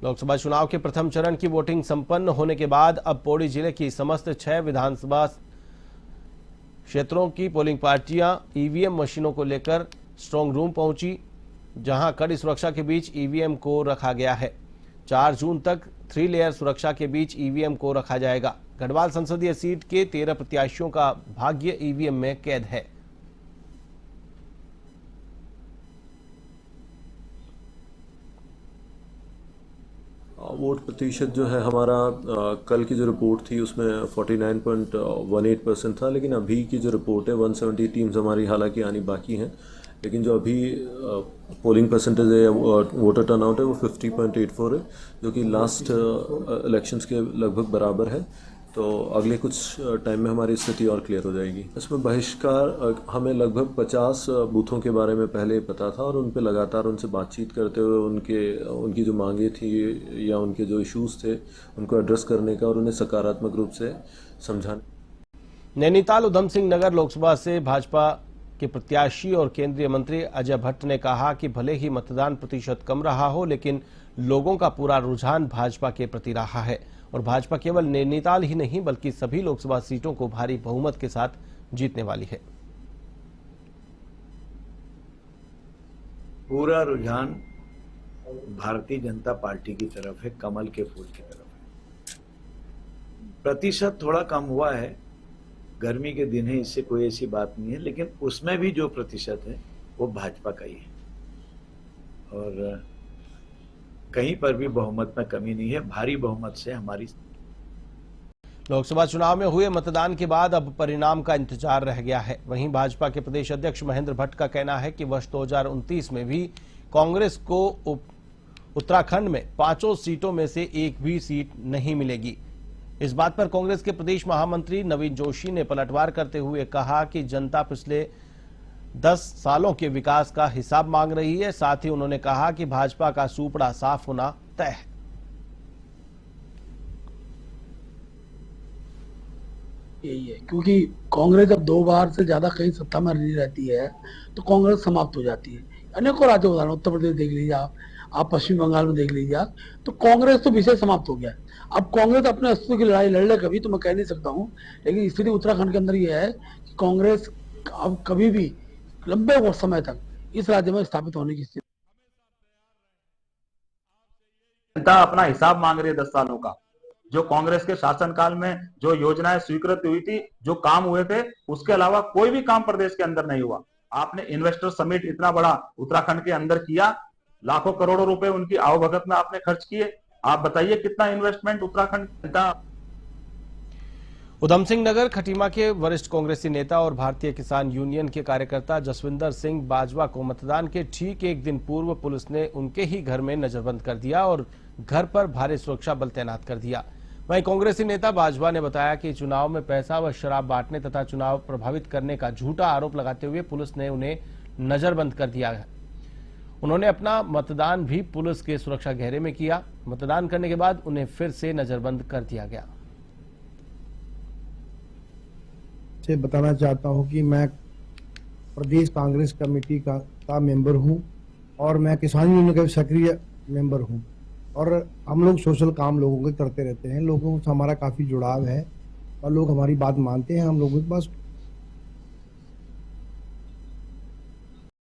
लोकसभा चुनाव के प्रथम चरण की वोटिंग संपन्न होने के बाद अब पौड़ी जिले की समस्त 6 विधानसभा क्षेत्रों की पोलिंग पार्टियां ईवीएम मशीनों को लेकर स्ट्रांग रूम पहुंची, जहां कड़ी सुरक्षा के बीच ईवीएम को रखा गया है। 4 जून तक 3 लेयर सुरक्षा के बीच ईवीएम को रखा जाएगा। गढ़वाल संसदीय सीट के 13 प्रत्याशियों का भाग्य ईवीएम में कैद है। वोट प्रतिशत जो है हमारा कल की जो रिपोर्ट थी उसमें 49.18% था, लेकिन अभी की जो रिपोर्ट है 170 टीम्स हमारी हालांकि आनी बाकी हैं, लेकिन जो अभी पोलिंग परसेंटेज है या वोटर टर्नआउट है वो 50.84 है, जो कि लास्ट इलेक्शंस के लगभग बराबर है। तो अगले कुछ टाइम में हमारी स्थिति और क्लियर हो जाएगी। इसमें बहिष्कार हमें लगभग 50 बूथों के बारे में पहले पता था और उन पे लगातार उनसे बातचीत करते हुए उनकी जो मांगे थी या उनके जो इश्यूज थे उनको एड्रेस करने का और उन्हें सकारात्मक रूप से समझाने। नैनीताल उधम सिंह नगर लोकसभा से भाजपा के प्रत्याशी और केंद्रीय मंत्री अजय भट्ट ने कहा कि भले ही मतदान प्रतिशत कम रहा हो, लेकिन लोगों का पूरा रुझान भाजपा के प्रति रहा है और भाजपा केवल नैनीताल ही नहीं बल्कि सभी लोकसभा सीटों को भारी बहुमत के साथ जीतने वाली है। पूरा रुझान भारतीय जनता पार्टी की तरफ है, कमल के फूल की तरफ है। प्रतिशत थोड़ा कम हुआ है, गर्मी के दिन है, इससे कोई ऐसी बात नहीं है, लेकिन उसमें भी जो प्रतिशत है वो भाजपा का ही है और कहीं पर भी बहुमत में कमी नहीं है। भारी बहुमत से हमारी। लोकसभा चुनाव में हुए मतदान के बाद अब परिणाम का इंतजार रह गया है। वहीं भाजपा के प्रदेश अध्यक्ष महेंद्र भट्ट का कहना है कि वर्ष 2029 में भी कांग्रेस को उत्तराखंड में 5 सीटों में से एक भी सीट नहीं मिलेगी। इस बात पर कांग्रेस के प्रदेश महामंत्री नवीन जोशी ने पलटवार करते हुए कहा कि जनता पिछले 10 सालों के विकास का हिसाब मांग रही है। साथ ही उन्होंने कहा कि भाजपा का सूपड़ा साफ होना तय है। यही है, क्योंकि कांग्रेस जब 2 बार से ज्यादा कहीं सत्ता में नहीं रहती है तो कांग्रेस समाप्त हो जाती है। अनेकों राज्यों उदाहरण, उत्तर प्रदेश देख लीजिए आप पश्चिम बंगाल में देख लीजिए, तो कांग्रेस तो विषय समाप्त हो गया है। अब कांग्रेस अपने अस्तित्व की लड़ाई लड़ ले कभी, तो मैं कह नहीं सकता हूँ, लेकिन स्थिति उत्तराखंड के अंदर यह है कि कांग्रेस अब कभी भी लंबे समय तक इस राज्य में स्थापित होने की स्थिति। जनता अपना हिसाब मांग रही है 10 सालों का। जो कांग्रेस के शासनकाल में जो योजनाएं स्वीकृत हुई थी, जो काम हुए थे, उसके अलावा कोई भी काम प्रदेश के अंदर नहीं हुआ। आपने इन्वेस्टर समिट इतना बड़ा उत्तराखंड के अंदर किया, लाखों करोड़ों रुपए उनकी आवभगत में आपने खर्च किए। आप बताइए कितना इन्वेस्टमेंट उत्तराखंड जनता। उधम सिंह नगर खटीमा के वरिष्ठ कांग्रेसी नेता और भारतीय किसान यूनियन के कार्यकर्ता जसविंदर सिंह बाजवा को मतदान के ठीक एक दिन पूर्व पुलिस ने उनके ही घर में नजरबंद कर दिया और घर पर भारी सुरक्षा बल तैनात कर दिया। वहीं कांग्रेसी नेता बाजवा ने बताया कि चुनाव में पैसा व शराब बांटने तथा चुनाव प्रभावित करने का झूठा आरोप लगाते हुए पुलिस ने उन्हें नजरबंद कर दिया है। उन्होंने अपना मतदान भी पुलिस के सुरक्षा घेरे में किया। मतदान करने के बाद उन्हें फिर से नजरबंद कर दिया गया। से बताना चाहता हूं कि मैं प्रदेश कांग्रेस कमेटी का मेंबर हूं और मैं किसान यूनियन का सक्रिय मेंबर हूं और हम लोग सोशल काम लोगों के करते रहते हैं। लोगों से हमारा काफ़ी जुड़ाव है और लोग हमारी बात मानते हैं। हम लोगों के पास